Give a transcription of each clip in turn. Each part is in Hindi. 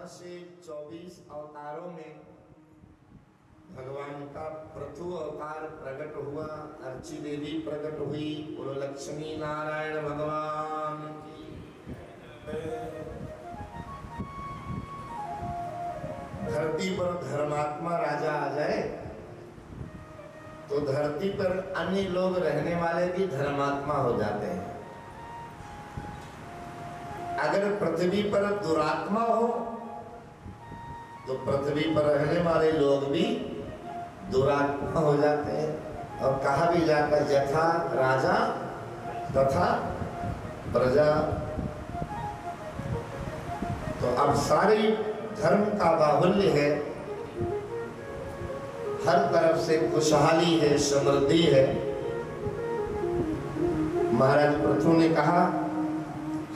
ब्रह्मा से 24 अवतारों में भगवान का प्रथु अवतार प्रकट हुआ, अर्ची देवी प्रकट हुई। बोलो लक्ष्मी नारायण भगवान की। धरती पर धर्मात्मा राजा आ जाए तो धरती पर अन्य लोग रहने वाले भी धर्मात्मा हो जाते हैं। अगर पृथ्वी पर दुरात्मा हो तो पृथ्वी पर रहने वाले लोग भी दुरात्मा हो जाते हैं। और कहा भी जाता है यथा राजा तथा प्रजा। तो अब सारी धर्म का बाहुल्य है, हर तरफ से खुशहाली है, समृद्धि है। महाराज पृथु ने कहा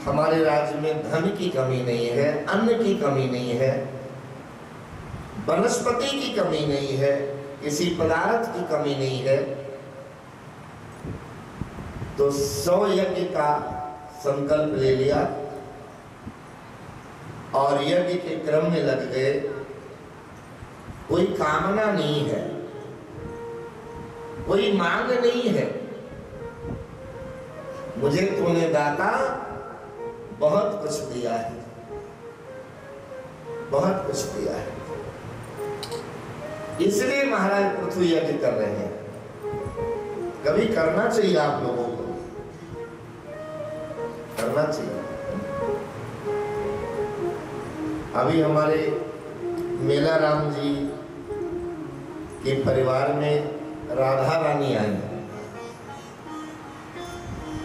हमारे राज्य में धन की कमी नहीं है, अन्न की कमी नहीं है, वनस्पति की कमी नहीं है, किसी पदार्थ की कमी नहीं है। तो 100 यज्ञ का संकल्प ले लिया और यज्ञ के क्रम में लग गए। कोई कामना नहीं है, कोई मांग नहीं है। मुझे तूने दाता बहुत कुछ दिया है, बहुत कुछ दिया है, इसलिए महाराज पृथु यज्ञ कर रहे हैं। कभी करना चाहिए, आप लोगों को करना चाहिए। अभी हमारे मेला राम जी के परिवार में राधा रानी आई,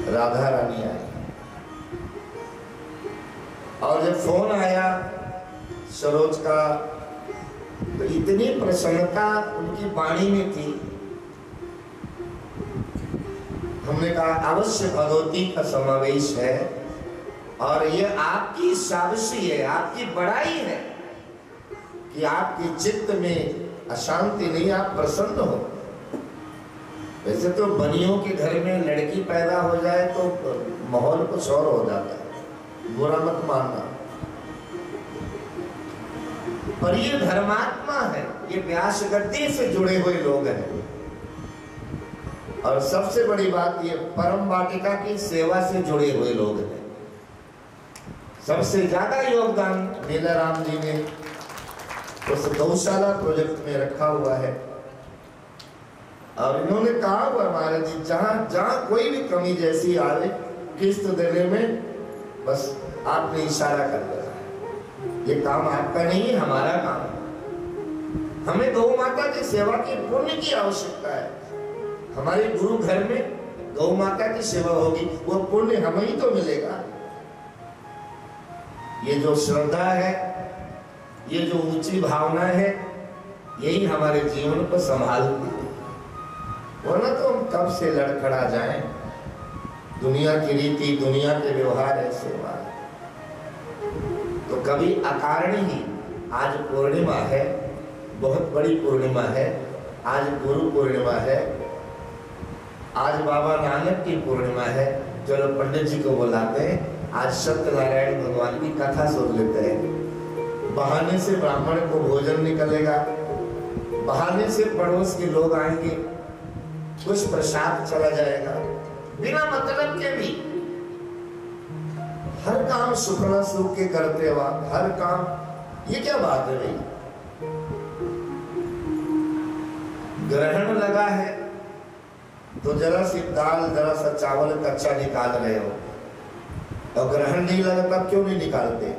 राधा रानी आई। और जब फोन आया सरोज का तो इतनी प्रसन्नता उनकी वाणी में थी। हमने कहा अवश्य भगवती का समावेश है और ये आपकी शाबाशी है, आपकी बड़ाई है कि आपके चित्त में अशांति नहीं, आप प्रसन्न हो। वैसे तो बनियों के घर में लड़की पैदा हो जाए तो माहौल कुछ और हो जाता है, बुरा मत मानना। पर ये धर्मात्मा है, ये व्यास गद्दी से जुड़े हुए लोग हैं। और सबसे बड़ी बात ये परम वाटिका की सेवा से जुड़े हुए लोग हैं। सबसे ज्यादा योगदान मेला राम जी ने उस गौशाला प्रोजेक्ट में रखा हुआ है। और इन्होंने कहा हुआ महाराज जी, जहां जहां कोई भी कमी जैसी आवे किस्त देने में बस आपने इशारा कर दिया, ये काम आपका नहीं है, हमारा काम है। हमें गौ माता की सेवा की पुण्य की आवश्यकता है। हमारे गुरु घर में गौ माता की सेवा होगी, वो पुण्य हमें ही तो मिलेगा। ये जो श्रद्धा है, ये जो ऊंची भावना है, यही हमारे जीवन को संभालती है। वरना तो हम कब से लड़खड़ा जाएं। दुनिया की रीति, दुनिया के व्यवहार ऐसे हमारे। तो कभी अकारण ही आज पूर्णिमा है, बहुत बड़ी पूर्णिमा है। आज गुरु पूर्णिमा है, आज बाबा नानक की पूर्णिमा है। चलो पंडित जी को बुलाते हैं, आज सत्यनारायण भगवान की कथा सुन लेते हैं। बहाने से ब्राह्मण को भोजन निकलेगा, बहाने से पड़ोस के लोग आएंगे, कुछ प्रसाद चला जाएगा, बिना मतलब के भी। हर काम सुखना सुख के करते हो आप, हर काम। ये क्या बात है भाई? ग्रहण लगा है तो जरा सी दाल, जरा सा चावल कच्चा निकाल रहे हो, और ग्रहण नहीं लगा तब क्यों नहीं निकालते?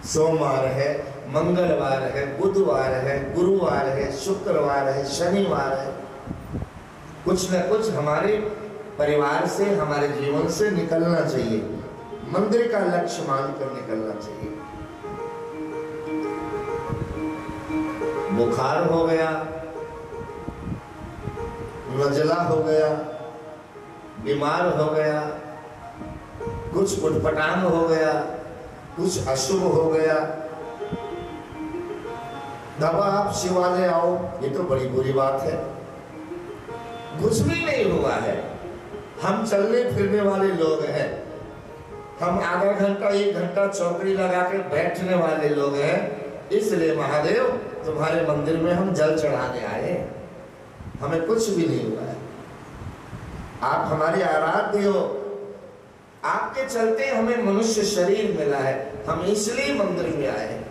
सोमवार है, मंगलवार है, बुधवार है, गुरुवार है, शुक्रवार है, शनिवार है। कुछ न कुछ हमारे परिवार से, हमारे जीवन से निकलना चाहिए। मंदिर का लक्ष्य मानकर निकलना चाहिए। बुखार हो गया, नजला हो गया, बीमार हो गया, कुछ उटपटांग हो गया, कुछ अशुभ हो गया, तब आप शिवालय आओ, ये तो बड़ी बुरी बात है। कुछ भी नहीं हुआ है, हम चलने फिरने वाले लोग हैं। हम आधा घंटा 1 घंटा चौकड़ी लगा के बैठने वाले लोग हैं, इसलिए महादेव तुम्हारे मंदिर में हम जल चढ़ाने आए, हमें कुछ भी नहीं हुआ है। आप हमारे आराध्य हो, आपके चलते हमें मनुष्य शरीर मिला है, हम इसलिए मंदिर में आए।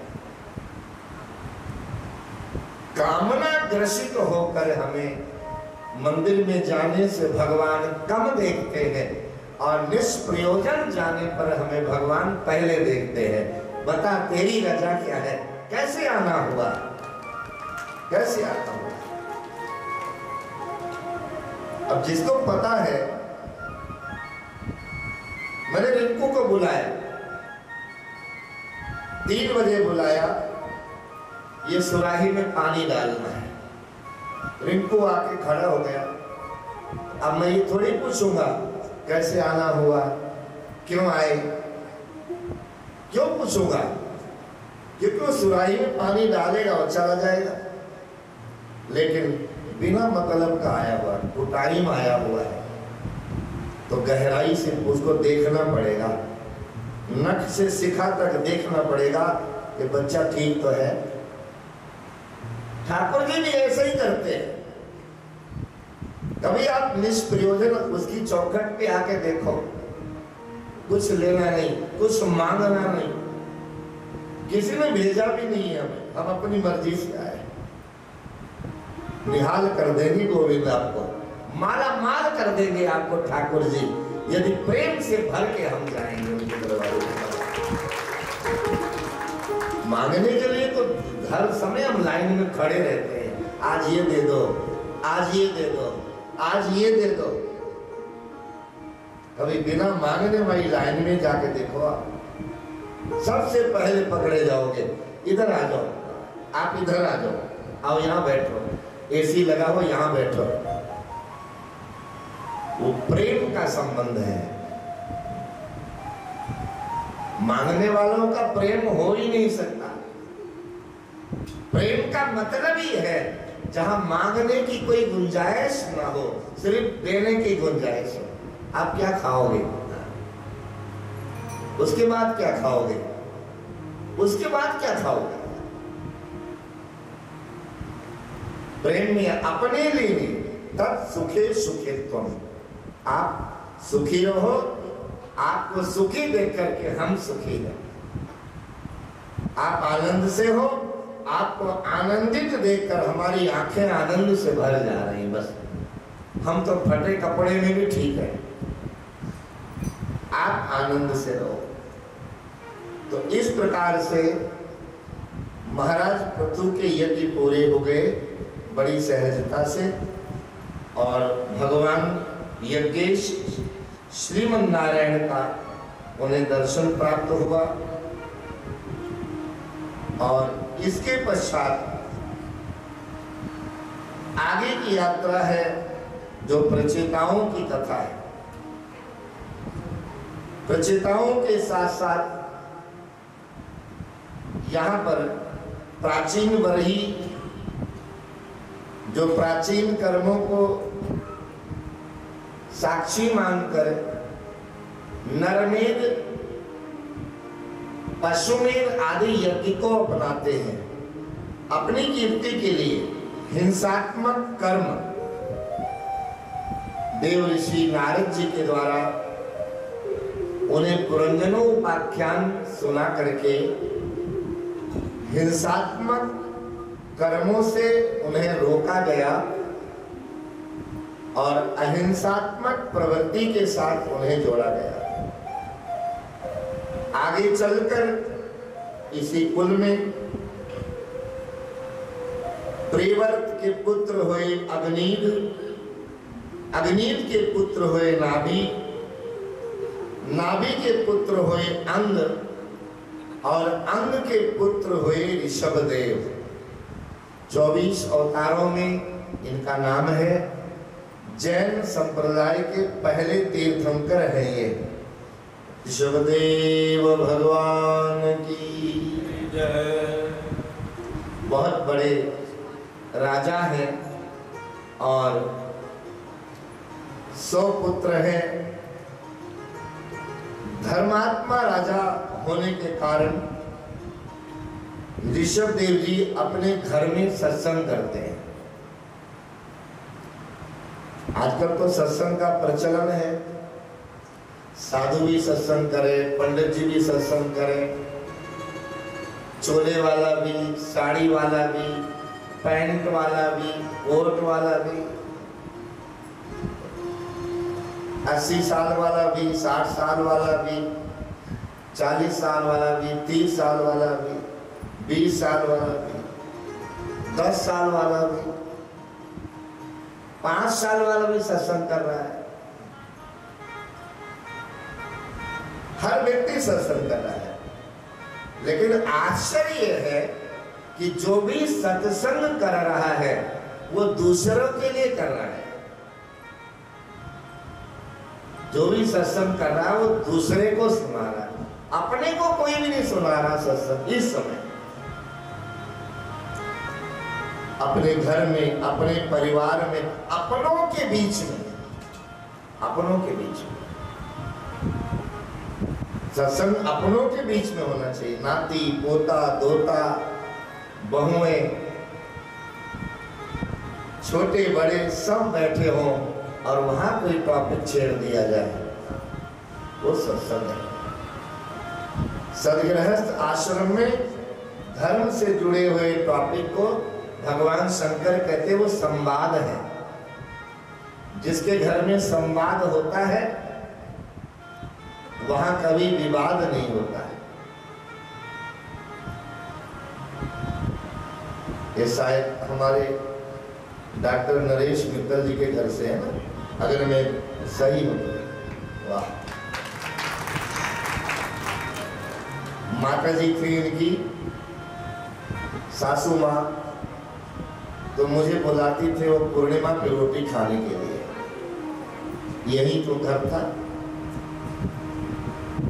कामना ग्रसित होकर हमें मंदिर में जाने से भगवान कम देखते हैं और निष्प्रयोजन जाने पर हमें भगवान पहले देखते हैं। बता तेरी रजा क्या है, कैसे आना हुआ, कैसे आता हुआ। अब जिसको पता है, मैंने रिंकू को बुलाया, 3 बजे बुलाया, ये सुराही में पानी डालना है। रिंकू आके खड़ा हो गया। अब मैं ये थोड़ी पूछूंगा कैसे आना हुआ, क्यों आए, क्यों पूछूंगा, क्योंकि वो सुराही में पानी डालेगा और चला जाएगा। लेकिन बिना मतलब का आया हुआ, टाइम आया हुआ है, तो गहराई से उसको देखना पड़ेगा, नख से शिखा तक देखना पड़ेगा कि बच्चा ठीक तो है। ठाकुर जी भी ऐसे ही करते हैं। कभी आप निष्प्रयोजन उसकी चौखट पे आके देखो, कुछ लेना नहीं, कुछ मांगना नहीं, किसी ने भेजा भी नहीं है हमें, हम अपनी मर्जी से आए। निहाल कर देंगे गोविंद आपको, माला माल कर देंगे आपको ठाकुर जी, यदि प्रेम से भर के हम जाएंगे उनके दरबार में। मांगने के लिए तो हर समय हम लाइन में खड़े रहते हैं, आज ये दे दो, आज ये दे दो, आज ये दे दो। कभी बिना मांगने वाली लाइन में जाके देखो, आप सबसे पहले पकड़े जाओगे। इधर आ जाओ, आप इधर आ जाओ, आओ यहाँ बैठो, एसी लगा हो यहाँ बैठो। वो प्रेम का संबंध है। मांगने वालों का प्रेम हो ही नहीं सकता। प्रेम का मतलब ही है जहां मांगने की कोई गुंजाइश ना हो, सिर्फ देने की गुंजाइश हो। आप क्या खाओगे, उसके बाद क्या खाओगे, उसके बाद क्या खाओगे। प्रेम में अपने लिए तत् सुखे सुखे तुम, आप सुखी रहो, आपको सुखी देख करके हम सुखी हैं। आप आनंद से हो, आपको आनंदित देखकर हमारी आंखें आनंद से भर जा रही। बस हम तो फटे कपड़े में भी ठीक है, आप आनंद से रहो। तो इस प्रकार से महाराज पृथु के यज्ञ पूरे हो गए बड़ी सहजता से, और भगवान यज्ञेश श्रीमन नारायण का उन्हें दर्शन प्राप्त हुआ। और इसके पश्चात आगे की यात्रा है जो प्रचेताओं की कथा है। प्रचेताओं के साथ साथ यहाँ पर प्राचीन बरही जो प्राचीन कर्मों को साक्षी मानकर नरमेध, पशुमेध आदि यज्ञ को अपनाते हैं अपनी कीर्ति के लिए। हिंसात्मक कर्म देव ऋषि नारद जी के द्वारा उन्हें पुरंजनोपाख्यान सुना करके हिंसात्मक कर्मों से उन्हें रोका गया और अहिंसात्मक प्रवृत्ति के साथ उन्हें जोड़ा गया। आगे चलकर इसी कुल में प्रेवर्त के पुत्र हुए अग्नीद, अग्नीद के पुत्र हुए नाभि, नाभि के पुत्र हुए अंग, और अंग के पुत्र हुए ऋषभदेव। 24 अवतारों में इनका नाम है। जैन संप्रदाय के पहले तीर्थंकर हैं ये। ऋषभदेव भगवान की जय। बहुत बड़े राजा हैं और 100 पुत्र हैं। धर्मात्मा राजा होने के कारण ऋषभ देव जी अपने घर में सत्संग करते हैं। आजकल तो सत्संग का प्रचलन है, साधु भी सत्संग करे, पंडित जी भी सत्संग करे, चोले वाला भी, साड़ी वाला भी, पैंट वाला भी, कोट वाला भी, 80 साल वाला भी, 60 साल वाला भी, 40 साल वाला भी, 30 साल वाला भी, 20 साल वाला भी, 10 साल वाला भी, 5 साल वाला भी सत्संग कर रहा है। हर व्यक्ति सत्संग कर रहा है। लेकिन आश्चर्य है कि जो भी सत्संग कर रहा है वो दूसरों के लिए कर रहा है। जो भी सत्संग कर रहा है वो दूसरे को सुना रहा है, अपने को कोई भी नहीं सुना रहा। सत्संग इस समय अपने घर में, अपने परिवार में, अपनों के बीच में सत्संग अपनों के बीच में होना चाहिए। नाती, पोता, दोता, बहुएं, छोटे बड़े सब बैठे हों और वहां कोई टॉपिक छेड़ दिया जाए, वो सत्संग है। सदगृहस्थ आश्रम में धर्म से जुड़े हुए टॉपिक को भगवान शंकर कहते वो संवाद है। जिसके घर में संवाद होता है वहां कभी विवाद नहीं होता है। ये शायद हमारे डॉक्टर नरेश मित्तल जी के घर से है ना, अगर मैं सही हूं। वाह, माता जी थी इनकी सासू माँ, तो मुझे बुलाती थी वो पूर्णिमा की रोटी खाने के लिए। यही तो घर था।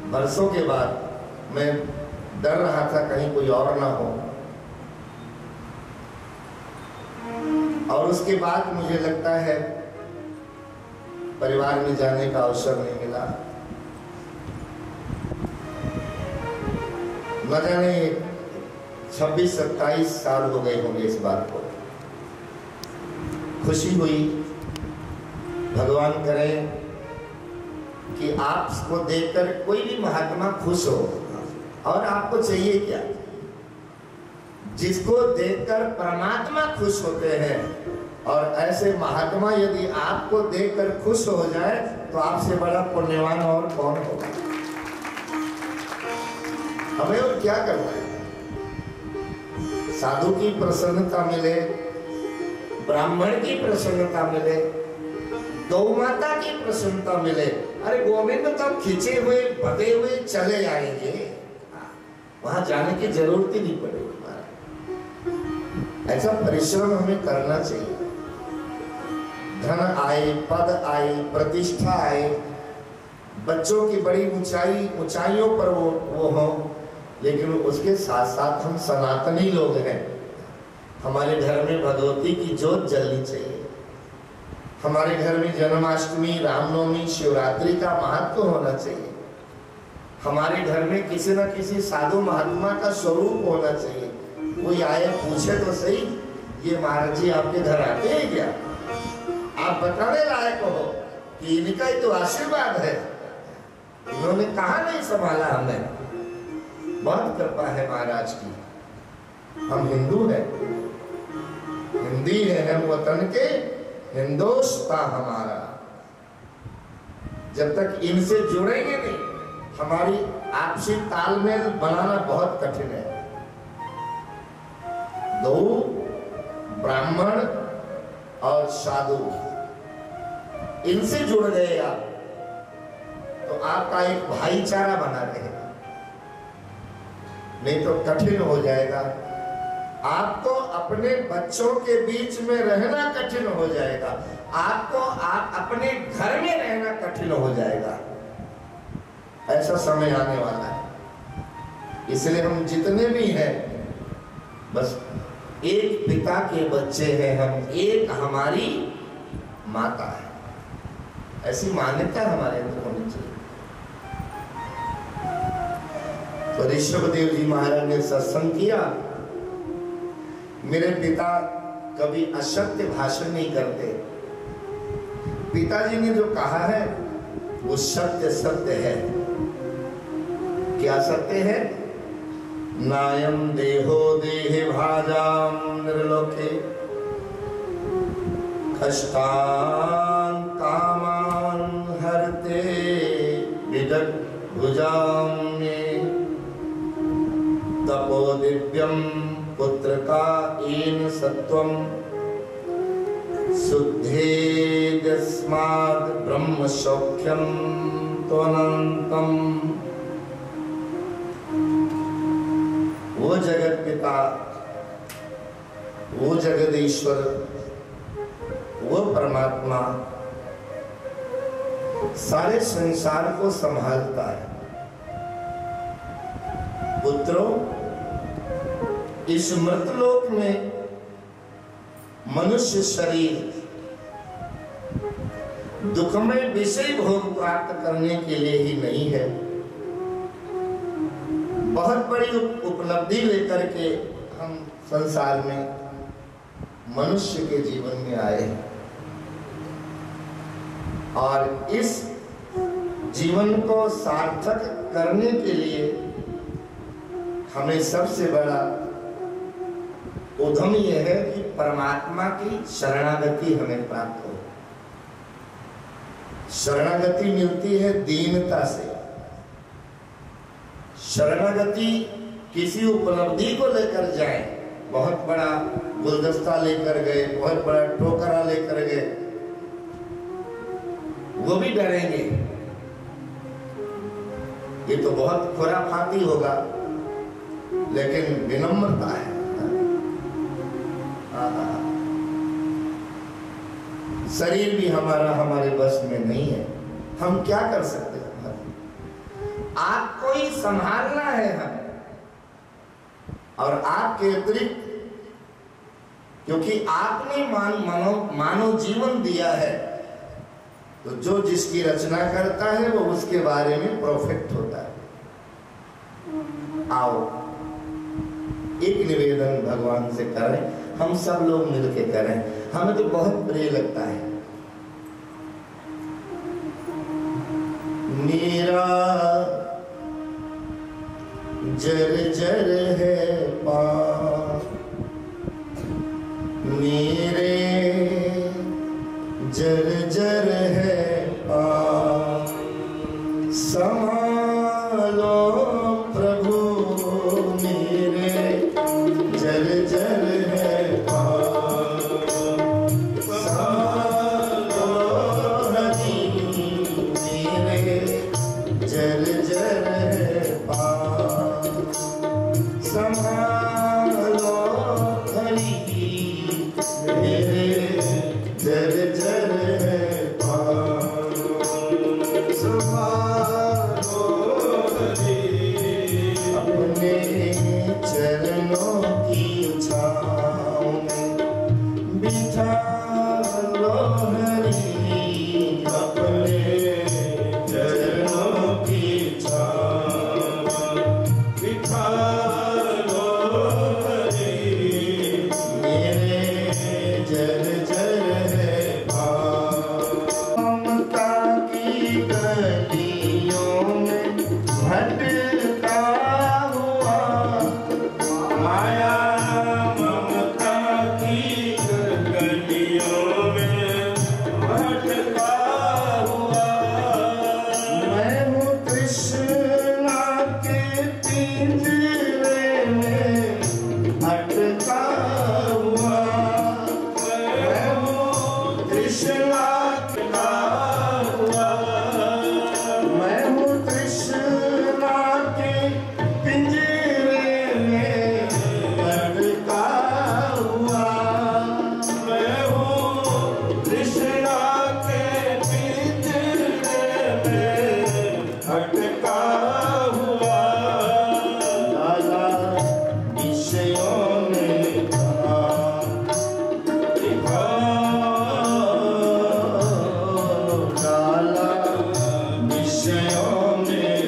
बरसों के बाद मैं डर रहा था कहीं कोई और ना हो, और उसके बाद मुझे लगता है परिवार में जाने का अवसर नहीं मिला। न जाने 26-27 साल हो गए होंगे इस बात को। खुशी हुई, भगवान करें कि आपको देखकर कोई भी महात्मा खुश हो। और आपको चाहिए क्या? जिसको देखकर परमात्मा खुश होते हैं, और ऐसे महात्मा यदि आपको देखकर खुश हो जाए तो आपसे बड़ा पुण्यवान और कौन होगा? हमें और क्या करना है? साधु की प्रसन्नता मिले, ब्राह्मण की प्रसन्नता मिले, गौ माता की प्रसन्नता मिले। अरे गोविंद तब खींचे हुए बधे हुए चले आएंगे, वहां जाने की जरूरत ही नहीं पड़ेगी। ऐसा परिश्रम हमें करना चाहिए। धन आए, पद आए, प्रतिष्ठा आए, बच्चों की बड़ी ऊंचाइयों पर वो हो, लेकिन उसके साथ साथ हम सनातनी लोग हैं। हमारे घर में भगवती की ज्योत जलनी चाहिए। हमारे घर में जन्माष्टमी, रामनवमी, शिवरात्रि का महत्व होना चाहिए। हमारे घर में किसी न किसी साधु महात्मा का स्वरूप होना चाहिए। कोई आए पूछे तो सही, ये महाराज जी आपके घर आते हैं क्या? आप बताने लायक हो कि इनका ही तो आशीर्वाद है, इन्होंने कहा नहीं संभाला हमें। बहुत कृपा है महाराज की। हम हिंदू हैं, हिंदी है हम वतन के, हिंदोस्ता हमारा। जब तक इनसे जुड़ेंगे नहीं, हमारी आपसी तालमेल बनाना बहुत कठिन है। दो ब्राह्मण और साधु, इनसे जुड़ गए आप तो आपका एक भाईचारा बना रहेगा, नहीं तो कठिन हो जाएगा। आपको अपने बच्चों के बीच में रहना कठिन हो जाएगा, आपको आप अपने घर में रहना कठिन हो जाएगा। ऐसा समय आने वाला है। इसलिए हम जितने भी हैं बस एक पिता के बच्चे हैं हम, एक हमारी माता है। ऐसी मान्यता हमारे अंदर होनी चाहिए। ऋषभदेव जी महाराज ने सत्संग किया। मेरे पिता कभी असत्य भाषण नहीं करते। पिताजी ने जो कहा है वो सत्य सत्य है। क्या सत्य है? नायम देहो देहे भाजाम निर्लोके कष्टान कामान हरते विदग भुजाम में तपो दिव्यम पुत्र का इन सत्वम शुद्धेदस्माद ब्रह्म सौख्यम त्वनंतम। वो जगत पिता, वो जगदीश्वर, वो परमात्मा सारे संसार को संभालता है। पुत्रों, इस मृतलोक में मनुष्य शरीर दुखमय विषय भोग प्राप्त करने के लिए ही नहीं है। बहुत बड़ी उपलब्धि लेकर के हम संसार में मनुष्य के जीवन में आए हैं और इस जीवन को सार्थक करने के लिए हमें सबसे बड़ा उद्यम यह है कि परमात्मा की शरणागति हमें प्राप्त हो। शरणागति मिलती है दीनता से। शरणागति किसी उपलब्धि को लेकर जाए, बहुत बड़ा गुलदस्ता लेकर गए, बहुत बड़ा टोकरा लेकर गए, वो भी डरेंगे, ये तो बहुत खुराफाती होगा, लेकिन विनम्रता है। शरीर भी हमारा हमारे बस में नहीं है, हम क्या कर सकते हैं? आपको ही संभालना है हमें, और आपके अतिरिक्त, क्योंकि आपने मानव जीवन दिया है, तो जो जिसकी रचना करता है वो उसके बारे में परफेक्ट होता है। आओ एक निवेदन भगवान से करें, हम सब लोग मिलके करें, हमें तो बहुत प्रिय लगता है। मेरा जर जर है पाँव, मेरे जर जर है पाँव, संभालो प्रभु मेरे जर जर है पाँव, संभालो हरि मेरे जर जर है पाँव, संभालो हरि मेरे जर जर है पाँव, संभालो हरि अपने चरणों की छाँव में बिठा लो हरि, अपने चरणों की छाँव बिठा लो हरि मेरे जर जर है पाँव। ममता की गलियों में भटका हुआ, माया ममता की गलियों में भटका हुआ, मैं हूँ कृष्णा के पिंजरे में अटका हुआ, मैं हूँ कृष्णा का हुआ, मैं हूँ कृष्णा के पिंजरे में अटका हुआ, मैं हूँ कृष्णा के पिंजरे में अटका हुआ। लाला विषयों में लाला विषयों में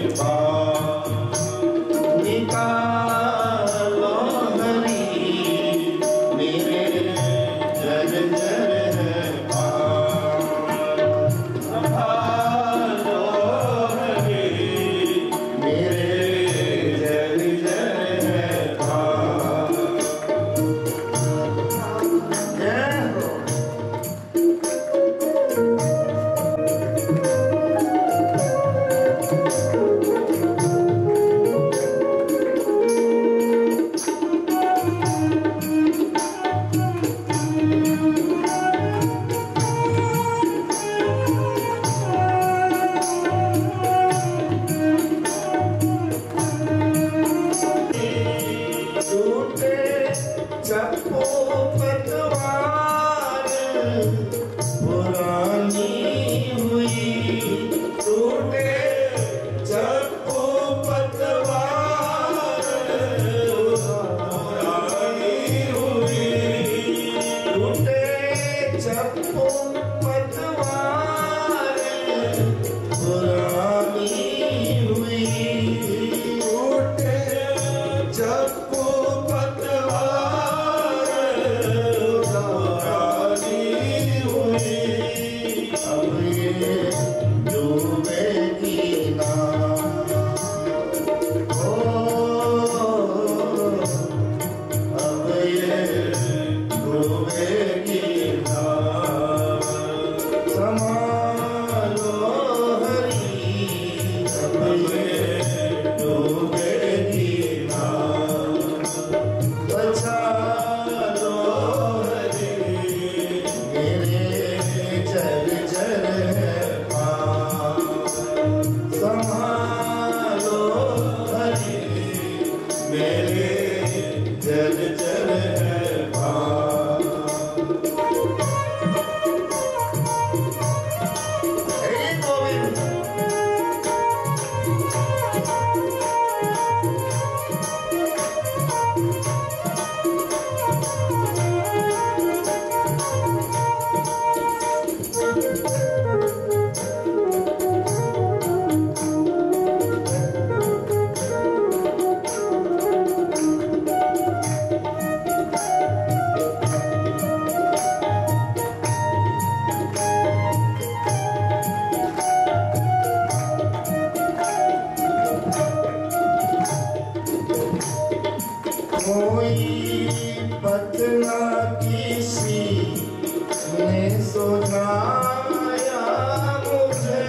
कोई पतना किसी ने सुनाया मुझे,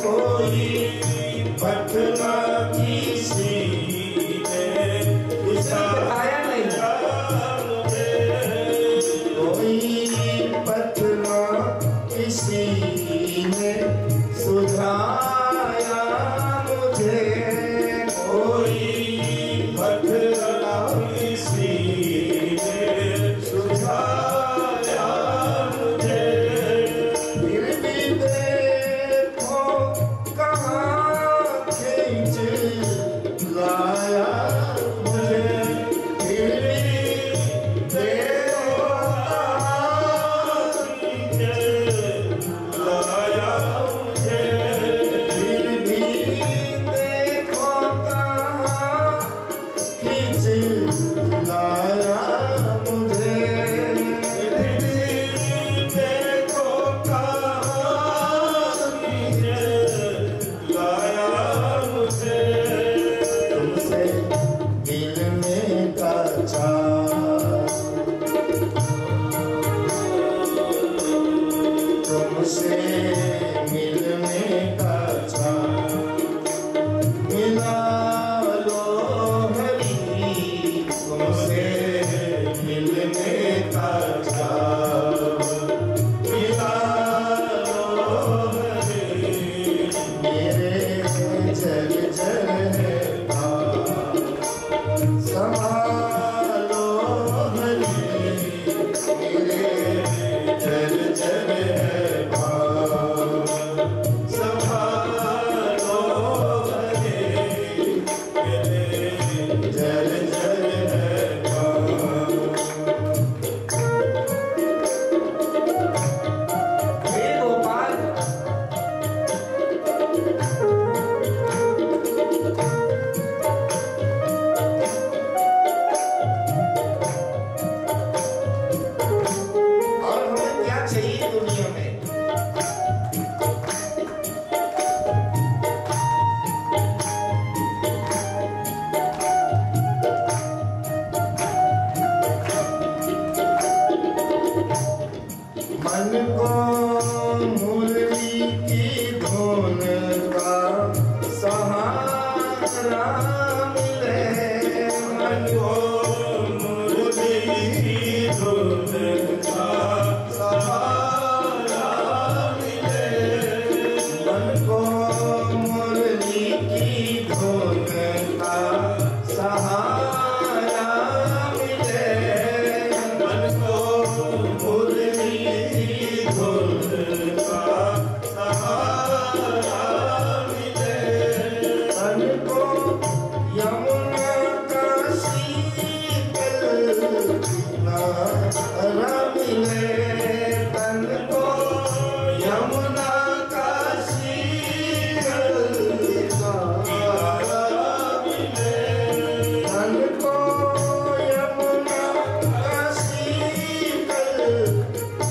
कोई पतना किसी ने सुनाया मुझे, कोई पतना किसी ने सुझाया मुझे, कोई पतना किसी ने सुझाया मुझे। फिर भी देखो कहाँ खींच लाया मुझे, फिर भी देखो कहाँ खींच लाया मुझे, फिर भी देखो कहाँ खींच लाया मुझे, फिर भी देखो कहाँ खींच लाया मुझे। तुमसे मिलने का चाह, तुमसे मिलने का चाह, मिला लो हरी, तुमसे मिलने का चाह, मिला लो हरी, मेरे जल जल है भाव, संभालो हरी, मेरे जल जल है भाव, संभालो हरी, मेरे जल जल है भाव। हे गोपाल, और हमें क्या चाहिए दुनिया में? मन को मुरली की धुन का सहारा मिले, मन को मुरली की धुन का सहारा मिले, मन को मुरली की धुन का सहारा मिले, मन को मुरली की धुन का सहारा मिले, मन को यमुना का शीतल किनारा मिले, तन को यमुना का शीतल किनारा मिले, तन को यमुना का शीतल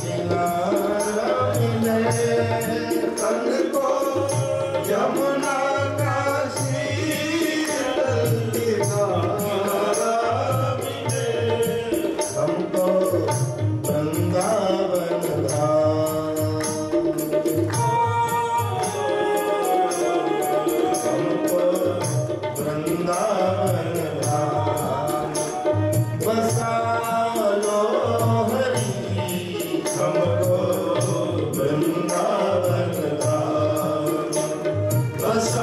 किनारा मिले, तन को यमुना का शीतल किनारा मिले, हमको वृंदावन धाम, हमको वृंदावन धाम, बसा लो हरी, हमको वृंदावन धाम, बसा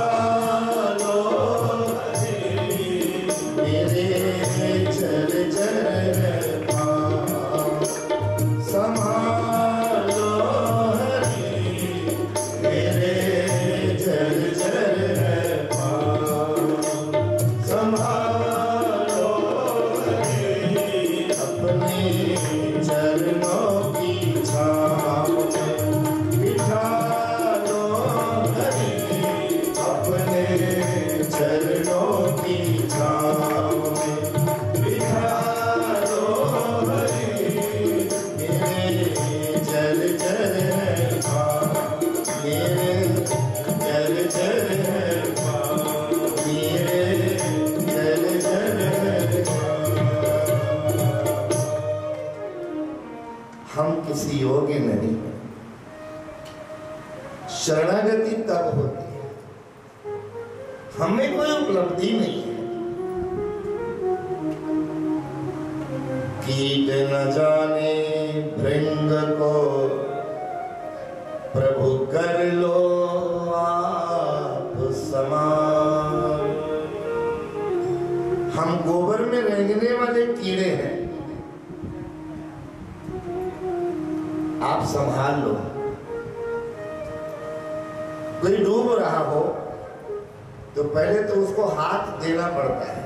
हमें कोई उपलब्धि नहीं है। कीट न जाने भृंग को, प्रभु कर लो आप समान। हम गोबर में रेंगने वाले कीड़े हैं, आप संभाल लो। कोई डूब रहा हो तो पहले तो उसको हाथ देना पड़ता है।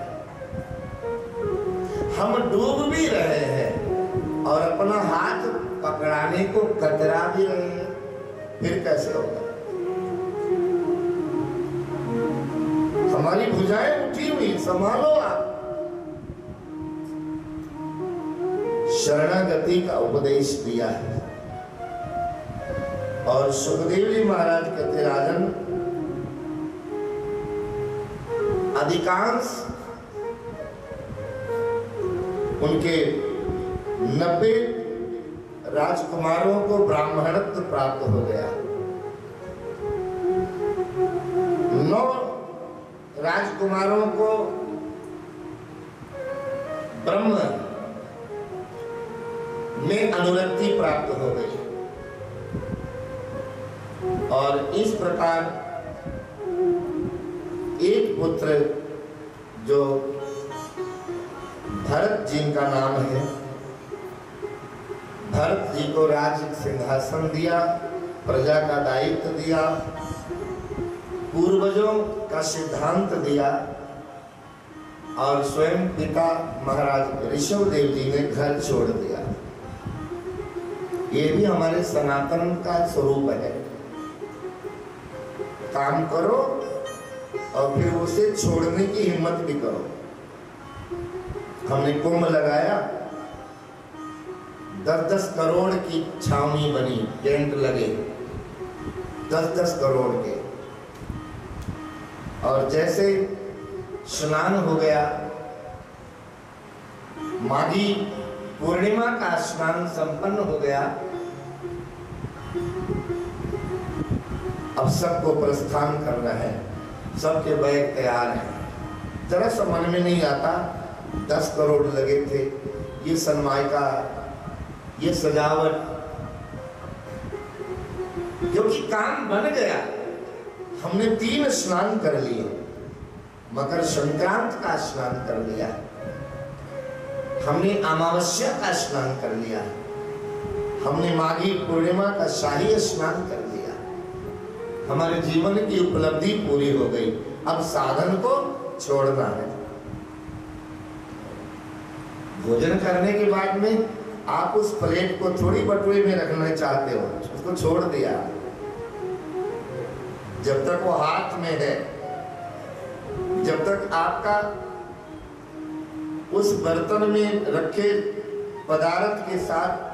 हम डूब भी रहे हैं और अपना हाथ पकड़ाने को कतरा भी रहे हैं, फिर कैसे होगा? हमारी भुजाएं उठी हुई, संभालो आप। शरणागति का उपदेश दिया है। और सुखदेव जी महाराज कहते, राजन, अधिकांश उनके 90 राजकुमारों को ब्राह्मणत्व प्राप्त हो गया। 9 राजकुमारों को ब्रह्म में अनुरक्ति प्राप्त हो गई। और इस प्रकार एक पुत्र जो भरत जी का नाम है, भरत जी को राज सिंहासन दिया, प्रजा का दायित्व दिया, पूर्वजों का सिद्धांत दिया और स्वयं पिता महाराज ऋषभ देव जी ने घर छोड़ दिया। ये भी हमारे सनातन का स्वरूप है। काम करो और फिर उसे छोड़ने की हिम्मत भी करो। हमने कुंभ लगाया, 10-10 करोड़ की छावनी बनी, टेंट लगे 10-10 करोड़ के। और जैसे स्नान हो गया, माघी पूर्णिमा का स्नान संपन्न हो गया, अब सबको प्रस्थान करना है, सबके बैग तैयार हैं। जरा समझ में नहीं आता, 10 करोड़ लगे थे, ये सनमाइका, ये सजावट, क्योंकि काम बन गया। हमने 3 स्नान कर लिए, मकर संक्रांत का स्नान कर लिया, हमने अमावस्या का स्नान कर लिया, हमने माघी पूर्णिमा का शाही स्नान कर लिया। हमारे जीवन की उपलब्धि पूरी हो गई। अब साधन को छोड़ना है। भोजन करने के बाद में आप उस प्लेट को थोड़ी बटुए में रखना चाहते हो, उसको छोड़ दिया। जब तक वो हाथ में है, जब तक आपका उस बर्तन में रखे पदार्थ के साथ,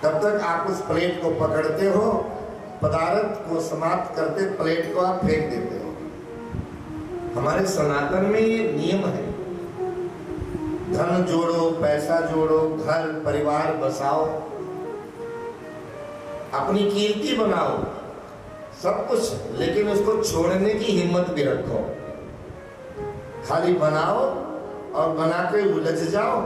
तब तक आप उस प्लेट को पकड़ते हो, पदार्थ को समाप्त करते प्लेट को आप फेंक देते हो। हमारे सनातन में ये नियम है। धन जोड़ो, पैसा जोड़ो, घर परिवार बसाओ, अपनी कीर्ति बनाओ, सब कुछ, लेकिन उसको छोड़ने की हिम्मत भी रखो। खाली बनाओ और बना के उलझ जाओ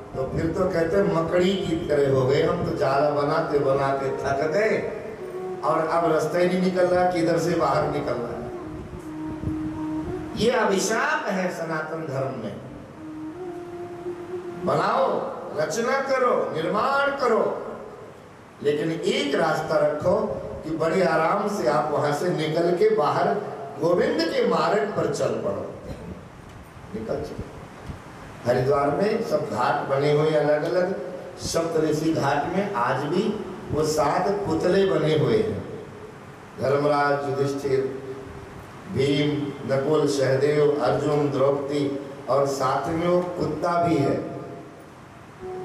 तो फिर तो कहते मकड़ी की तरह हो गए हम। तो जाला बनाते बनाते थक गए और अब रास्ता ही नहीं निकल रहा, किधर से बाहर निकलना है। ये अभिशाप है सनातन धर्म में। बनाओ, रचना करो, निर्माण करो, लेकिन एक रास्ता रखो कि बड़े आराम से आप वहां से निकल के बाहर गोविंद के मार्ग पर चल पड़ो। निकल चलो। हरिद्वार में सब घाट बने हुए अलग अलग, सप्तऋषि घाट में आज भी वो 7 पुतले बने हुए हैं। धर्मराज, युधिष्ठिर, भीम, नकुल, सहदेव, अर्जुन, द्रौपदी, और साथ में वो कुत्ता भी है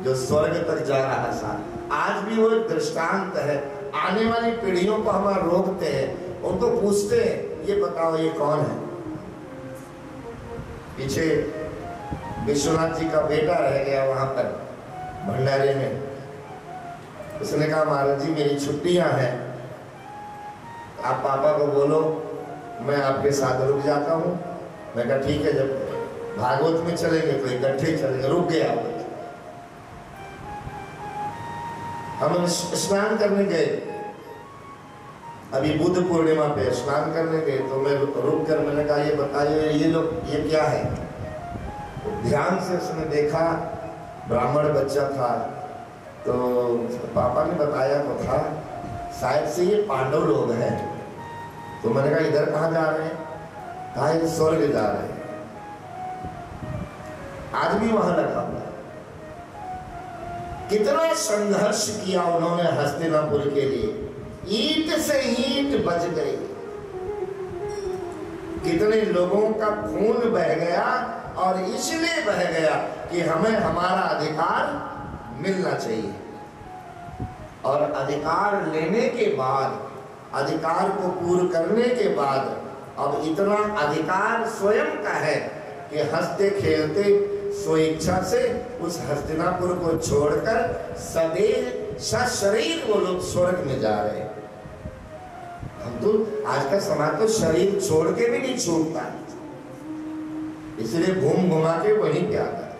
जो स्वर्ग तक जा रहा साथ। आज भी वो एक दृष्टांत है। आने वाली पीढ़ियों को हम रोकते हैं, उनको पूछते हैं ये बताओ ये कौन है। पीछे विश्वनाथ जी का बेटा रह गया वहां पर भंडारे में। उसने कहा महाराज जी मेरी छुट्टियां हैं, आप पापा को बोलो मैं आपके साथ रुक जाता हूँ। मैं कहा ठीक है, जब भागवत में चलेंगे तो इकट्ठे चलेंगे। रुक गया। हम स्नान करने गए, अभी बुद्ध पूर्णिमा पे स्नान करने गए, तो मैं रुक कर मैंने कहा ये बताइए ये लोग ये क्या है। तो ध्यान से उसने देखा, ब्राह्मण बच्चा था, तो पापा ने बताया तो था शायद से ये पांडव लोग हैं। तो मैंने कहा इधर कहाँ जा रहे हैं? कहा ये स्वर्ग जा रहे हैं। आज भी वहां लगा हुआ। कितना संघर्ष किया उन्होंने हस्तिनापुर के लिए, ईंट से ईंट बच गई। कितने लोगों का खून बह गया, और इसलिए बह गया कि हमें हमारा अधिकार मिलना चाहिए। और अधिकार लेने के बाद, अधिकार को पूर्ण करने के बाद, अब इतना अधिकार स्वयं का है कि हंसते खेलते स्वेच्छा से उस हस्तिनापुर को छोड़कर सदैव सशरीर वो लोग स्वर्ग में जा रहे हैं। हम तो आज का समाज तो शरीर छोड़ के भी नहीं छूटता, इसलिए घूम घुमा के वहीं पे आता है।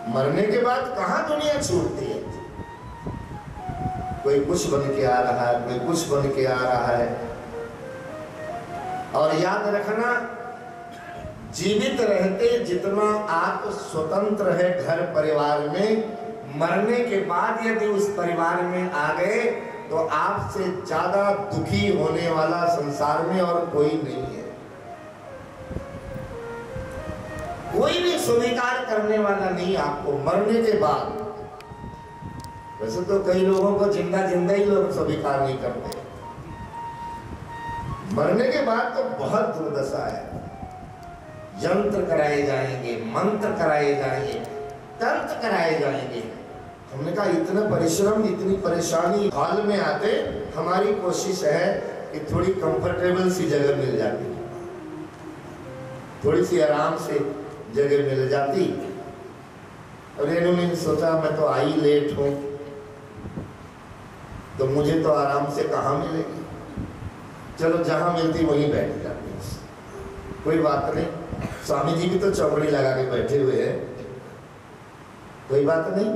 मरने के बाद कहां दुनिया छूटती है? कोई कुछ बन के आ रहा है, कोई कुछ बन के आ रहा है। और याद रखना, जीवित रहते जितना आप स्वतंत्र है घर परिवार में, मरने के बाद यदि उस परिवार में आ गए तो आपसे ज्यादा दुखी होने वाला संसार में और कोई नहीं है। कोई भी स्वीकार करने वाला नहीं आपको मरने के बाद। वैसे तो कई लोगों को जिंदा जिंदा ही लोग स्वीकार नहीं करते, मरने के बाद तो बहुत दुर्दशा है। यंत्र कराए जाएंगे, मंत्र कराए जाएंगे, तंत्र कराए जाएंगे। हमने कहा इतना परिश्रम, इतनी परेशानी, हॉल में आते हमारी कोशिश है कि थोड़ी कंफर्टेबल सी जगह मिल जाती, थोड़ी सी आराम से जगह मिल जाती। और इन्होंने सोचा मैं तो आई लेट हूं, तो मुझे तो आराम से कहाँ मिलेगी, चलो जहां मिलती वहीं बैठ जाती। कोई बात नहीं, स्वामी जी भी तो चौकड़ी लगा के बैठे हुए हैं, कोई बात नहीं,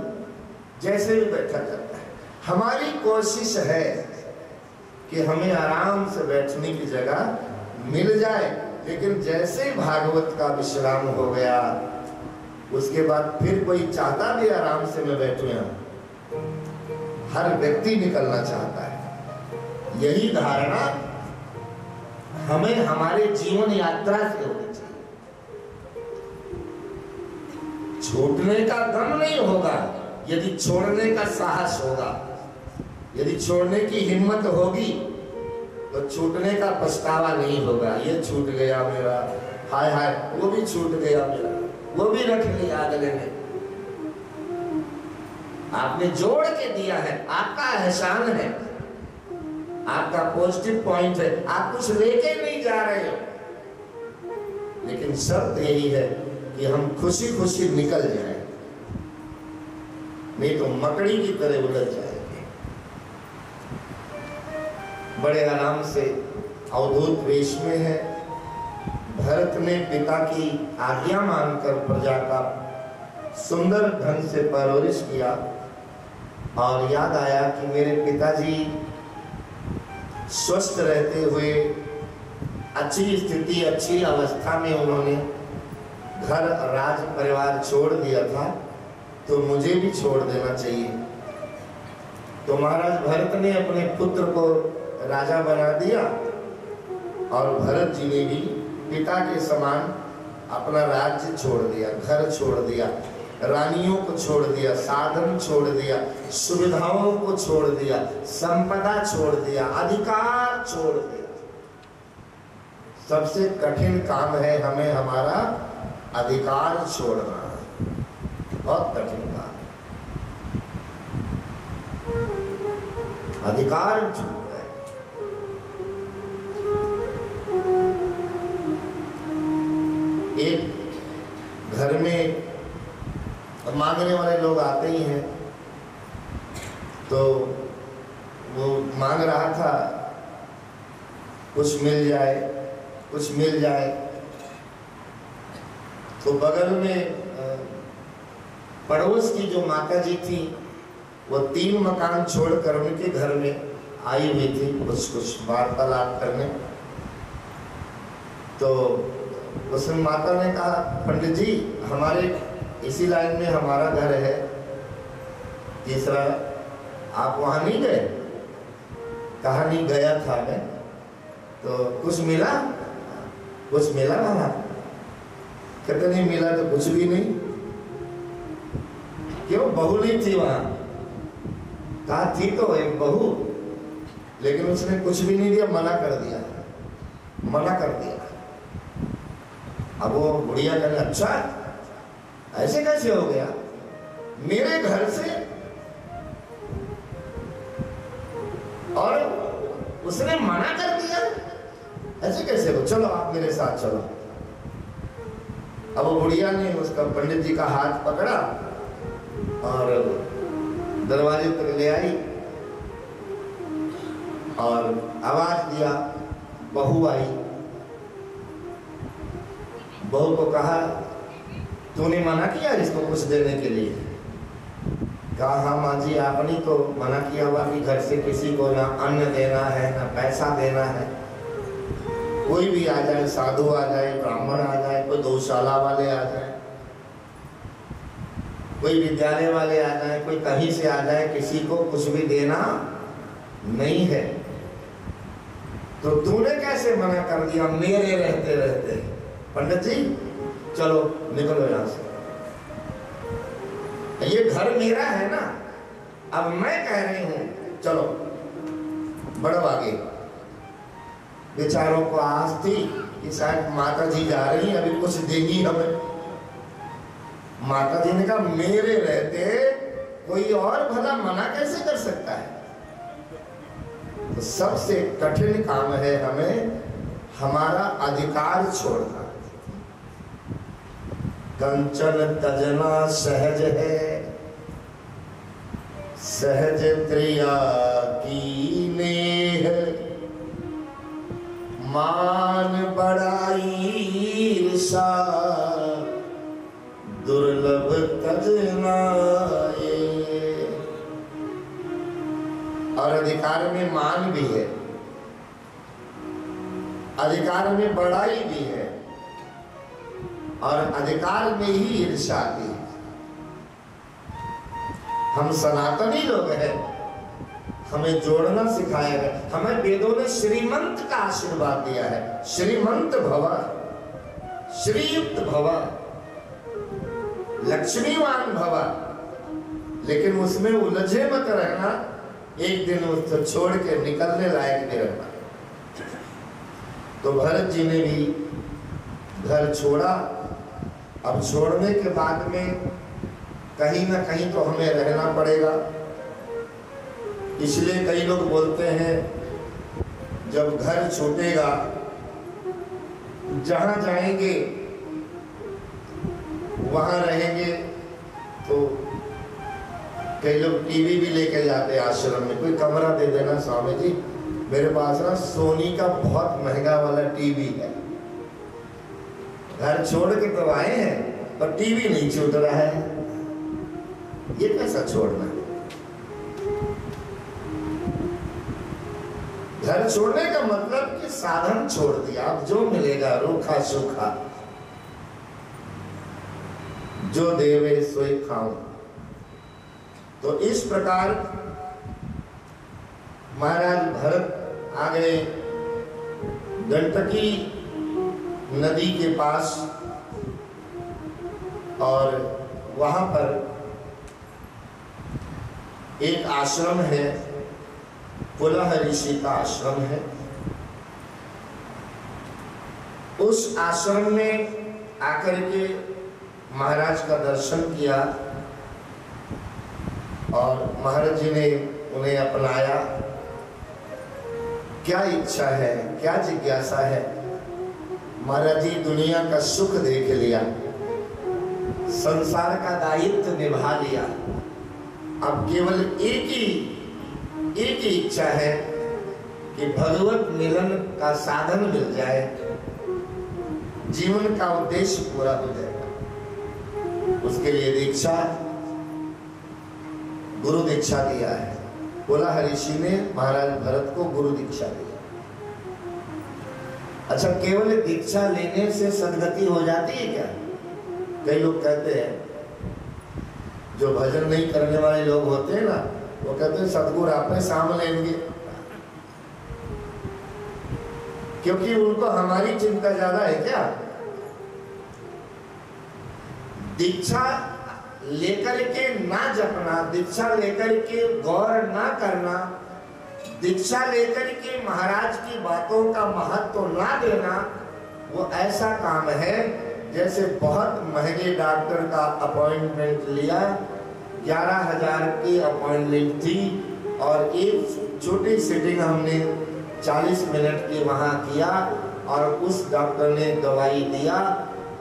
जैसे भी बैठा जाता है। हमारी कोशिश है कि हमें आराम से बैठने की जगह मिल जाए। लेकिन जैसे भागवत का विश्राम हो गया, उसके बाद फिर कोई चाहता भी आराम से मैं बैठूं यहाँ, हर व्यक्ति निकलना चाहता है। यही धारणा हमें हमारे जीवन यात्रा से होनी चाहिए। छूटने का गम नहीं होगा यदि छोड़ने का साहस होगा। यदि छोड़ने की हिम्मत होगी तो छूटने का पछतावा नहीं होगा। ये छूट गया मेरा, हाय हाय वो भी छूट गया मेरा, वो भी रख लिया अगले ने। आपने जोड़ के दिया है, आपका एहसान है, आपका पॉजिटिव पॉइंट है, आप कुछ लेके नहीं जा रहे हो। लेकिन शर्त यही है कि हम खुशी खुशी निकल जाएं, नहीं तो मकड़ी की तरह उलझ जाएंगे। बड़े आराम से अवधूत वेश में है। भरत ने पिता की आज्ञा मानकर प्रजा का सुंदर ढंग से परवरिश किया, और याद आया कि मेरे पिताजी स्वस्थ रहते हुए अच्छी स्थिति, अच्छी अवस्था में उन्होंने घर राज परिवार छोड़ दिया था, तो मुझे भी छोड़ देना चाहिए। तो महाराज भरत ने अपने पुत्र को राजा बना दिया, और भरत जी ने भी पिता के समान अपना राज्य छोड़ दिया, घर छोड़ दिया, रानियों को छोड़ दिया, साधन छोड़ दिया, सुविधाओं को छोड़ दिया, संपदा छोड़ दिया, अधिकार छोड़ दिया। सबसे कठिन काम है हमें हमारा अधिकार छोड़ना, बहुत कठिन काम। अधिकार छूट गए। एक घर में मांगने वाले लोग आते ही हैं, तो वो मांग रहा था कुछ मिल जाए, कुछ मिल जाए। तो बगल में पड़ोस की जो माता जी थी, वो 3 मकान छोड़कर उनके घर में आई हुई थी कुछ वार्तालाप करने। तो उस माता ने कहा, पंडित जी हमारे इसी लाइन में हमारा घर है, तीसरा, आप वहाँ नहीं गए? कहा नहीं, गया था मैं। तो कुछ मिला? कुछ मिला वहाँ? कहते नहीं मिला तो कुछ भी नहीं। क्यों? बहू नहीं थी वहाँ? कहा थी तो एक बहू, लेकिन उसने कुछ भी नहीं दिया, मना कर दिया, मना कर दिया। अब वो बुढ़िया कहने, अच्छा ऐसे कैसे हो गया मेरे घर से? और उसने मना कर दिया, ऐसे कैसे हो? चलो आप मेरे साथ चलो। अब वो बुढ़िया ने उसका पंडित जी का हाथ पकड़ा और दरवाजे तक ले आई और आवाज दिया। बहू आई। बहू को कहा, तूने मना किया इसको कुछ देने के लिए? कहा हाँ माँ जी, आपने तो मना किया हुआ कि घर से किसी को ना अन्न देना है ना पैसा देना है। कोई भी आ जाए, साधु आ जाए, ब्राह्मण आ जाए, कोई गौशाला वाले आ जाए, कोई विद्यालय वाले आ जाए, कोई कहीं से आ जाए, किसी को कुछ भी देना नहीं है। तो तूने कैसे मना कर दिया मेरे रहते रहते? पंडित जी चलो निकलो यहां से, ये घर मेरा है ना, अब मैं कह रही हूं चलो बढ़ो आगे। बेचारों को आस थी कि शायद माता जी जा रही हैं, अभी कुछ देगी हमें। माता जी ने कहा, मेरे रहते कोई और भला मना कैसे कर सकता है? तो सबसे कठिन काम है हमें हमारा अधिकार छोड़ना। कंचन तजना सहज है, सहज त्रिया की नेह, मान बड़ाई ईर्षा दुर्लभ तजना ये। और अधिकार में मान भी है, अधिकार में बड़ाई भी है, और अधिकार में ही ईर्ष्या भी। हम सनातनी लोग हैं, हमें जोड़ना सिखाया गया। हमें वेदों ने श्रीमंत का आशीर्वाद दिया है, श्रीमंत भव, श्रीयुक्त भव, लक्ष्मीवान भव। लेकिन उसमें उलझे मत रहना, एक दिन उसको छोड़ के निकलने लायक भी रहना। तो भरत जी ने भी घर छोड़ा। अब छोड़ने के बाद में कहीं ना कहीं तो हमें रहना पड़ेगा। इसलिए कई लोग बोलते हैं जब घर छूटेगा, जहां जाएंगे वहां रहेंगे। तो कई लोग टीवी भी लेके जाते आश्रम में, कोई कमरा दे देना स्वामी जी, मेरे पास ना सोनी का बहुत महंगा वाला टीवी है। घर छोड़ के तो आए हैं पर टीवी नहीं छूट रहा है, ये कैसा छोड़ना? घर छोड़ने का मतलब कि साधन छोड़ दिया। अब जो मिलेगा रूखा सूखा, जो देवे सोई खाऊं। तो इस प्रकार महाराज भरत आ गए गंडकी नदी के पास, और वहां पर एक आश्रम है, पुलह ऋषि का आश्रम है। उस आश्रम में आकर के महाराज का दर्शन किया और महाराज जी ने उन्हें अपनाया। क्या इच्छा है, क्या जिज्ञासा है? महाराज जी दुनिया का सुख देख लिया, संसार का दायित्व निभा लिया। अब केवल एक ही इच्छा है कि भगवत मिलन का साधन मिल जाए, जीवन का उद्देश्य पूरा हो जाएगा। उसके लिए दीक्षा, गुरु दीक्षा दिया है। बोला ऋषि ने महाराज भरत को गुरु दीक्षा दिया। अच्छा, केवल दीक्षा लेने से सदगति हो जाती है क्या? कई लोग कहते हैं, जो भजन नहीं करने वाले लोग होते हैं ना, वो कहते हैं सदगुरु आपने साम लेंगे, क्योंकि उनको हमारी चिंता ज्यादा है क्या? दीक्षा लेकर के ना जपना, दीक्षा लेकर के गौर ना करना, दीक्षा लेकर के महाराज की बातों का महत्व ना देना, वो ऐसा काम है जैसे बहुत महंगे डॉक्टर का अपॉइंटमेंट लिया, 11,000 की अपॉइंटमेंट थी और एक छोटी सीटिंग हमने 40 मिनट की वहां किया और उस डॉक्टर ने दवाई दिया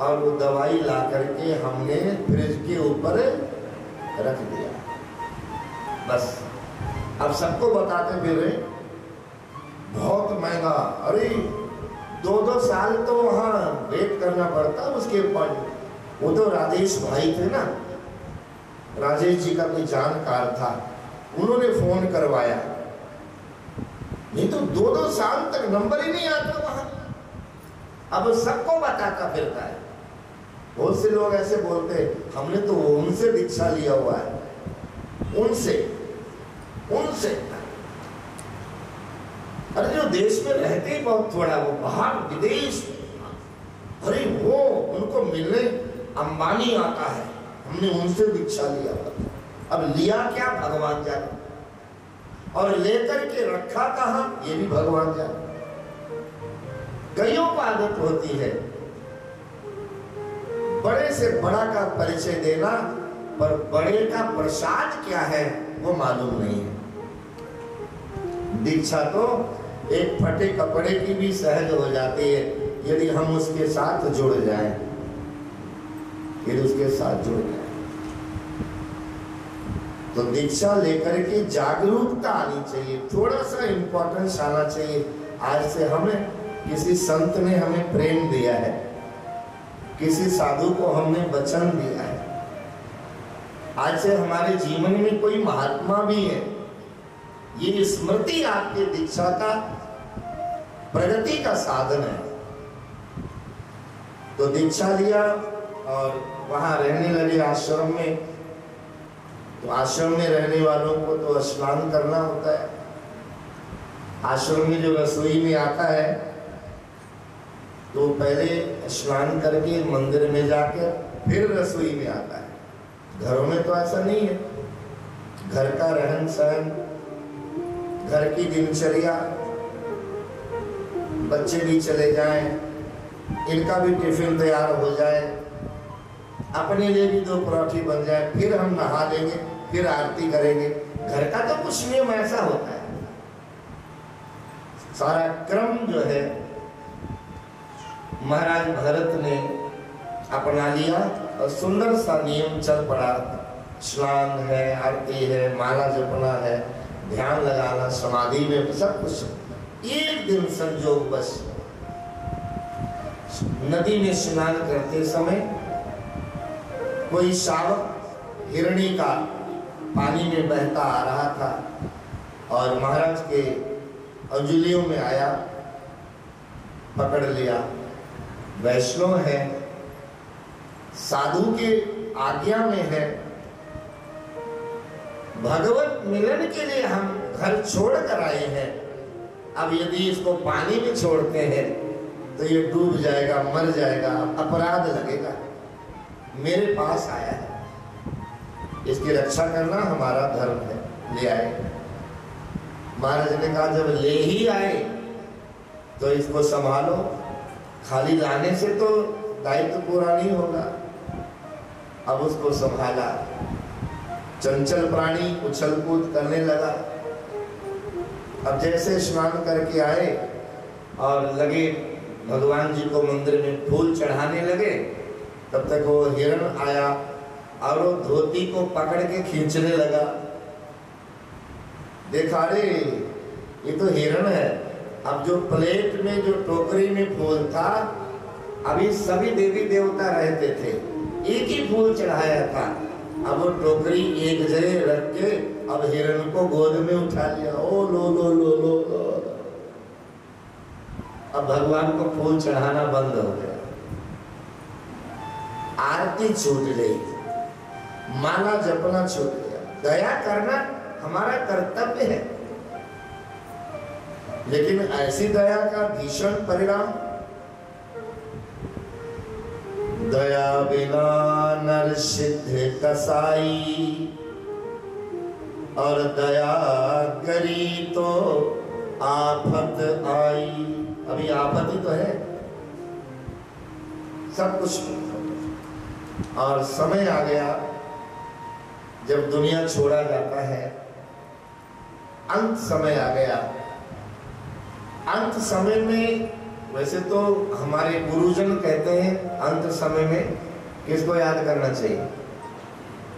और वो दवाई ला करके हमने फ्रिज के ऊपर रख दिया। बस अब सबको बताते फिर रहे बहुत महंगा, अरे 2-2 साल तो वहां वेट करना पड़ता उसके ऊपर। वो तो राजेश भाई थे ना, राजेश जी का कोई जानकार था, उन्होंने फोन करवाया, नहीं तो 2-2 साल तक नंबर ही नहीं आता वहां। अब सबको बताता फिरता है। बहुत से लोग ऐसे बोलते हैं, हमने तो उनसे दीक्षा लिया हुआ है, उनसे। अरे जो देश में रहते ही बहुत थोड़ा, वो बाहर विदेश, अरे वो उनको मिलने अंबानी आता है, हमने उनसे दीक्षा लिया हुआ। अब लिया क्या भगवान जाने, और लेकर के रखा कहां ये भी भगवान जाने। कईयों को आदत होती है बड़े से बड़ा का परिचय देना, पर बड़े का प्रसाद क्या है वो मालूम नहीं है। दीक्षा तो एक फटे कपड़े की भी सहज हो जाती है यदि हम उसके साथ जुड़ जाएं, यदि उसके साथ जुड़ जाएं। तो दीक्षा लेकर के जागरूकता आनी चाहिए, थोड़ा सा इंपॉर्टेंस आना चाहिए। आज से हमें किसी संत ने हमें प्रेम दिया है, किसी साधु को हमने वचन दिया है, आज से हमारे जीवन में कोई महात्मा भी है, ये स्मृति आपके दीक्षा का प्रगति का साधन है। तो दीक्षा लिया और वहां रहने लगे आश्रम में। तो आश्रम में रहने वालों को तो स्नान करना होता है। आश्रम में जो रसोई में आता है तो पहले स्नान करके मंदिर में जाकर फिर रसोई में आता है। घरों में तो ऐसा नहीं है। घर का रहन सहन, घर की दिनचर्या, बच्चे भी चले जाएं, इनका भी टिफिन तैयार हो जाए, अपने लिए भी 2 पराठे बन जाए, फिर हम नहा लेंगे, फिर आरती करेंगे। घर का तो कुछ नियम ऐसा होता है। सारा क्रम जो है महाराज भरत ने अपना लिया और सुंदर सा नियम चल पड़ा। स्नान है, आरती है, माला जपना है, ध्यान लगाना, समाधि में सब कुछ। एक दिन संजोग बस नदी में स्नान करते समय कोई शावक हिरणी का पानी में बहता आ रहा था और महाराज के अंजुलियों में आया, पकड़ लिया। वैष्णव है, साधु के आज्ञा में है, भगवत मिलन के लिए हम घर छोड़ कर आए हैं। अब यदि इसको पानी में छोड़ते हैं तो ये डूब जाएगा, मर जाएगा, अपराध लगेगा। मेरे पास आया है, इसकी रक्षा करना हमारा धर्म है, ले आए। महाराज ने कहा जब ले ही आए तो इसको संभालो, खाली लाने से तो दायित्व पूरा नहीं होगा। अब उसको संभाला, चंचल प्राणी उछल कूद करने लगा। अब जैसे स्नान करके आए और लगे भगवान जी को मंदिर में फूल चढ़ाने लगे, तब तक वो हिरण आया और वो धोती को पकड़ के खींचने लगा। देखा रे ये तो हिरण है, अब जो प्लेट में, जो टोकरी में फूल था, अभी सभी देवी देवता रहते थे, एक ही फूल चढ़ाया था। अब वो टोकरी एक जगह रख के अब हिरण को गोद में उठा लिया। ओ लो लो लो लो लो। अब भगवान को फूल चढ़ाना बंद हो गया, आरती छूट गई, माला जपना छूट गया। दया करना हमारा कर्तव्य है, लेकिन ऐसी दया का भीषण परिणाम, दया बिना नर सिद्ध कसाई, और दया करी तो आफत आई। अभी आफत ही तो है, सब कुछ। और समय आ गया जब दुनिया छोड़ा जाता है, अंत समय आ गया। अंत समय में वैसे तो हमारे गुरुजन कहते हैं अंत समय में किसको याद करना चाहिए?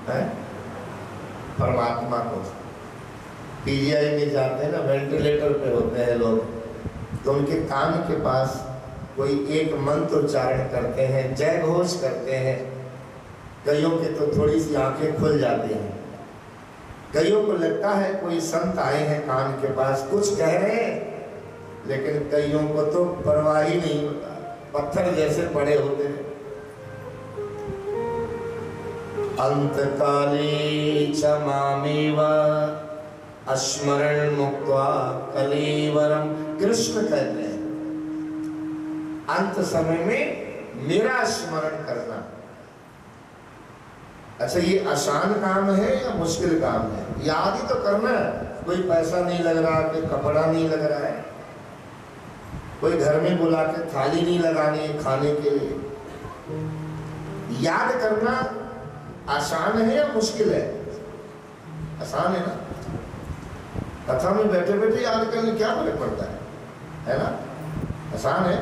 है? परमात्मा को। पीजीआई में जाते हैं ना, वेंटिलेटर पे होते हैं लोग, तो उनके कान के पास कोई एक मंत्र उच्चारण करते हैं, जय घोष करते हैं। कईयों के तो थोड़ी सी आंखें खुल जाती हैं, कईयों को लगता है कोई संत आए हैं कान के पास, कुछ कह रहे हैं, लेकिन कईयों को तो परवाह ही नहीं होता, पत्थर जैसे पड़े होते हैं। अंतकाले च मामेव अस्मरण मुक्त्वा कलेवरम, कृष्ण कहते हैं अंत समय में मेरा स्मरण करना। अच्छा, ये आसान काम है या मुश्किल काम है? याद ही तो करना है। कोई पैसा नहीं लग रहा, कोई कपड़ा नहीं लग रहा है, कोई घर में बुला के थाली नहीं लगानी है खाने के लिए। याद करना आसान है या मुश्किल है? आसान है ना। कथा में बैठे बैठे याद करने क्या फर्क पड़ता है ना? आसान है,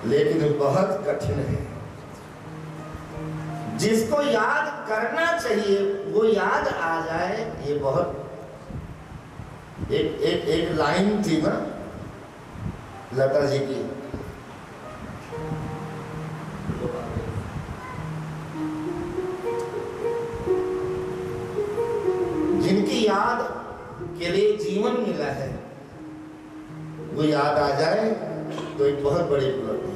लेकिन बहुत कठिन है। जिसको याद करना चाहिए वो याद आ जाए, ये बहुत। एक लाइन थी ना लता जी की, जिनकी याद के लिए जीवन मिला है, वो याद आ जाए तो एक बहुत बड़ी उपलब्धि है।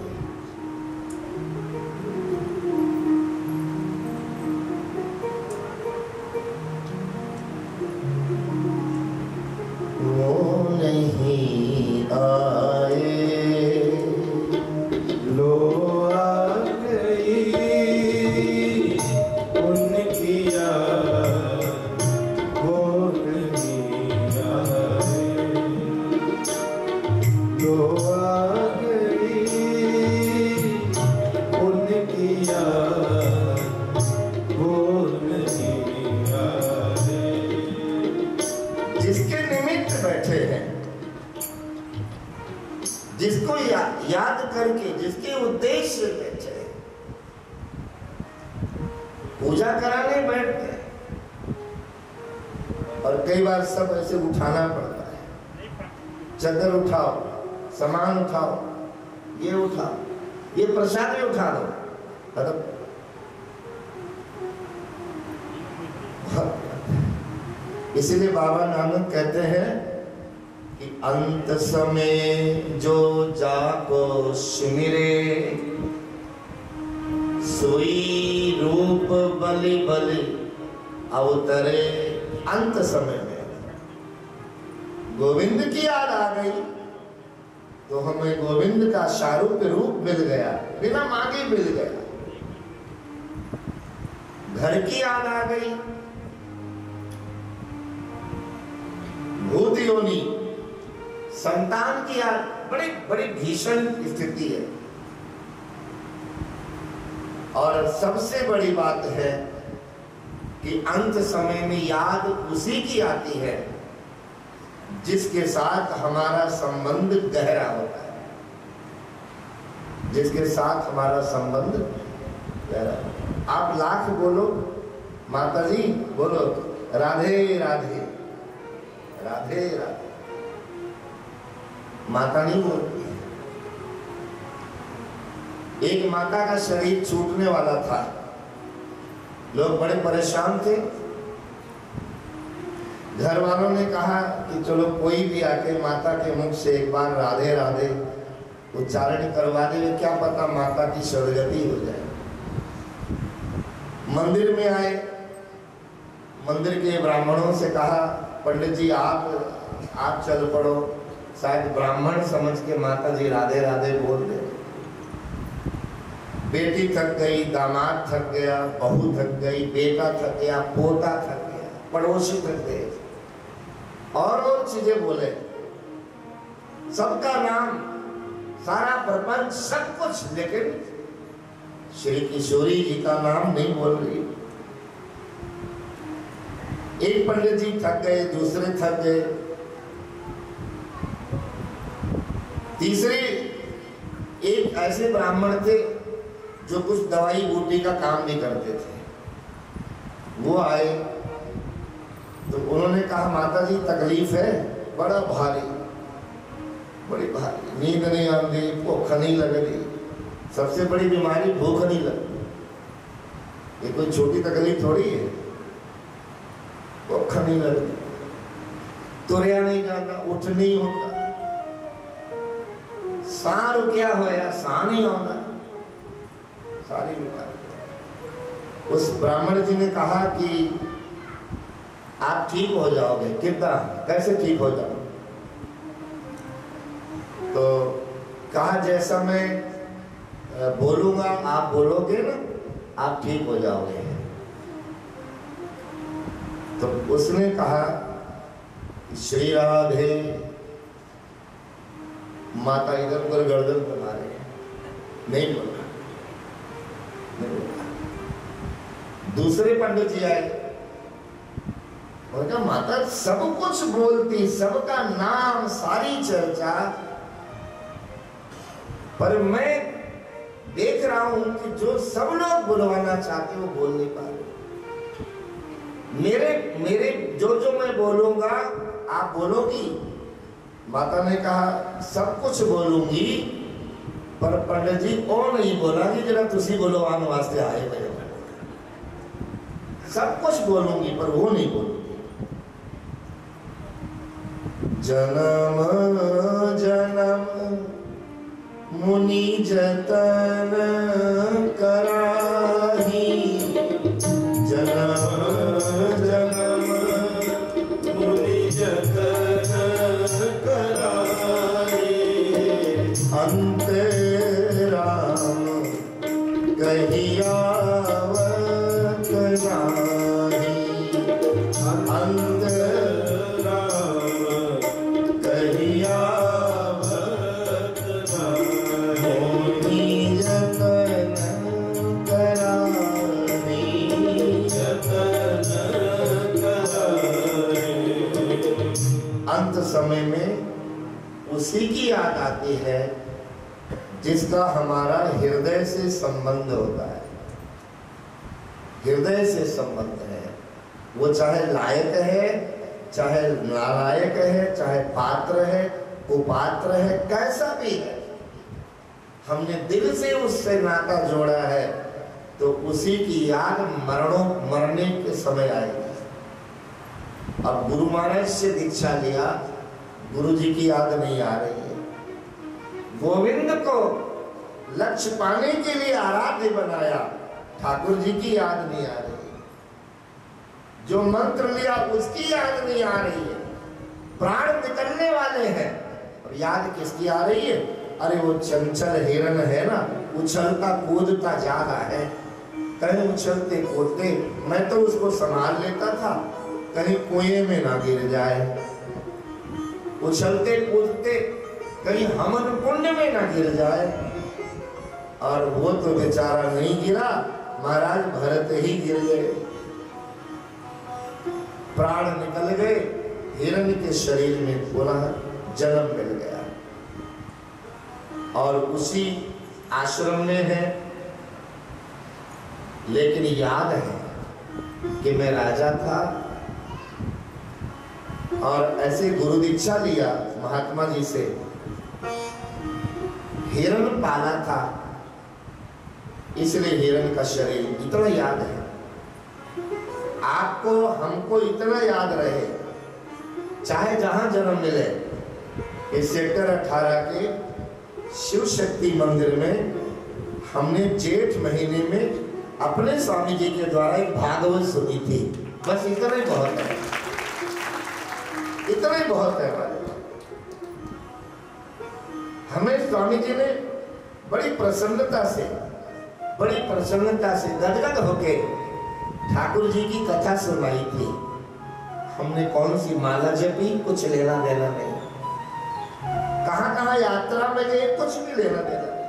वो नहीं आए, लो आ गई उनकी याद, वो नहीं आए, लो आ गई उनकी याद, वो नहीं आए। जिसके निमित्त बैठे हैं, जिसको याद करके, जिसके उद्देश्य से बैठे हैं, पूजा कराने बैठते हैं, और कई बार सब ऐसे उठाना पड़ता है। चादर उठाओ, सामान उठाओ, ये उठाओ, ये प्रसाद भी उठा दो, मतलब इसीलिए बाबा नानक कहते हैं कि अंत समय जो जाको सुमिरे, सोई रूप बलि बलि अवतरे। अंत समय में गोविंद की याद आ गई तो हमें गोविंद का शारूप्य रूप मिल गया, बिना मांगे मिल गया। घर की याद आ गई, भूत योनि, संतान की याद, बड़ी बड़ी भीषण स्थिति है। और सबसे बड़ी बात है कि अंत समय में याद उसी की आती है जिसके साथ हमारा संबंध गहरा होता है, जिसके साथ हमारा संबंध गहरा होता है। आप लाख बोलो, माता जी बोलो राधे राधे राधे राधे। माता नहीं बोलती है। एक माता का शरीर छूटने वाला था, लोग बड़े परेशान थे। घर वालों ने कहा कि चलो कोई भी आके माता के मुख से एक बार राधे राधे उच्चारण करवा दे, क्या पता माता की सदगति हो जाए। मंदिर में आए, मंदिर के ब्राह्मणों से कहा पंडित जी आप चल पड़ो, शायद ब्राह्मण समझ के माता जी राधे राधे बोल दे। बेटी थक गई, दामाद थक गया, बहू थक गई, बेटा थक गया, पोता थक गया, पड़ोसी थक गए और चीजें बोले। सबका नाम, सारा प्रपंच, सब कुछ, लेकिन श्री किशोरी जी का नाम नहीं बोल रही। एक पंडित जी थक गए, दूसरे थक गए, तीसरे एक ऐसे ब्राह्मण थे जो कुछ दवाई बूटी का काम भी करते थे। वो आए तो उन्होंने कहा माता जी तकलीफ है, बड़ा भारी, बड़ी भारी, नींद नहीं आती, भूख नहीं लग रही। सबसे बड़ी बीमारी भूख नहीं लगती। ये कोई छोटी तकलीफ थोड़ी है। भूख नहीं लगती, तुरया नहीं जाता, उठ नहीं होता, सार क्या होया, सा नहीं होता, सारी बीमारी। उस ब्राह्मण जी ने कहा कि आप ठीक हो जाओगे। कितना, कैसे ठीक हो जाओगे? तो कहा जैसा मैं बोलूंगा आप बोलोगे ना, आप ठीक हो जाओगे। तो उसने कहा श्री राधे, माता इधर उधर गर्दन पर मारे, नहीं बोला, नहीं बोला। दूसरे पंडित जी आए और कहा माता सब कुछ बोलती, सबका नाम, सारी चर्चा, पर मैं देख रहा हूं कि जो सब लोग बुलवाना चाहते वो बोल नहीं पा रहे। मेरे जो मैं बोलूंगा आप बोलोगी? माता ने कहा सब कुछ बोलूंगी, पर पंडित जी ओ नहीं बोलांगी जरा तुसी बुलवान वास्ते आए मेरे। सब कुछ बोलूंगी पर वो नहीं बोलूंगी। जन्म जन्म मुनि जतन कराही, जन्म जन्म मुनि जतन कराही, अंत राम कहिया आवत नाही, अंत राम कहिया आवत नाही, मुनि जतन कराही, जतन कराही। अंत समय में उसी की याद आती है जिसका हमारा हृदय से संबंध होता है। हृदय से संबंध है, वो चाहे लायक है, चाहे नालायक है, चाहे पात्र है, कुपात्र है, कैसा भी है, हमने दिल से उससे नाता जोड़ा है तो उसी की याद मरने के समय आएगी। अब गुरु महाराज से दीक्षा लिया, गुरु जी की याद नहीं आ रही है। गोविंद को लक्ष्य पाने के लिए आराध्य बनाया, ठाकुर जी की याद नहीं आ रही है। जो मंत्र लिया उसकी याद नहीं आ रही है। प्राण निकलने वाले हैं, अब याद किसकी आ रही है? अरे वो चंचल हिरण है ना, उछलता कूदता जा रहा है, कहीं उछलते कूदते मैं तो उसको संभाल लेता था, कहीं कुएं में ना गिर जाए, उछलते कूदते कहीं हमन कुंड में ना गिर जाए। और वो तो बेचारा नहीं गिरा, महाराज भरत ही गिर गए, प्राण निकल गए, हिरण के शरीर में पुनः जन्म मिल गया और उसी आश्रम में है। लेकिन याद है कि मैं राजा था, और ऐसे गुरु दीक्षा लिया महात्मा जी से। हिरण पाला था, इसलिए हिरण का शरीर इतना याद है। आपको हमको इतना याद रहे, चाहे जहां जन्म मिले। इस सेक्टर 18 के शिव शक्ति मंदिर में हमने जेठ महीने में अपने स्वामी जी के द्वारा एक भागवत सुनी थी। बस इतना ही बहुत है, इतना ही बहुत है हमारे। हमें स्वामी जी ने बड़ी प्रसन्नता से गदगद होके ठाकुर जी की कथा सुनाई थी। हमने कौन सी माला जपी, कुछ लेना देना नहीं। कहां कहां यात्रा में गए, कुछ भी लेना देना नहीं।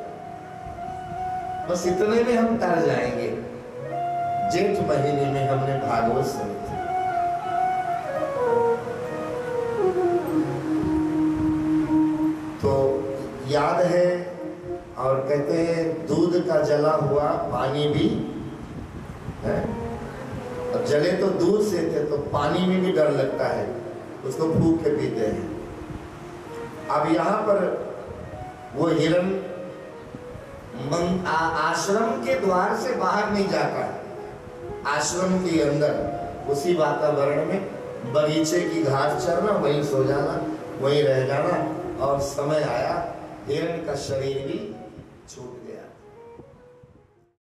बस इतने में हम तर जाएंगे। जेठ महीने में हमने भागवत सुनी थी। तो याद है। और कहते हैं दूध का जला हुआ पानी भी है। अब जले तो दूध से थे, तो पानी में भी डर लगता है, उसको फूंक के पीते हैं। अब यहाँ पर वो हिरण आश्रम के द्वार से बाहर नहीं जाता, आश्रम के अंदर उसी वातावरण में बगीचे की घास चरना, वहीं सो जाना, वहीं रह जाना। और समय आया हिरण का शरीर भी छूट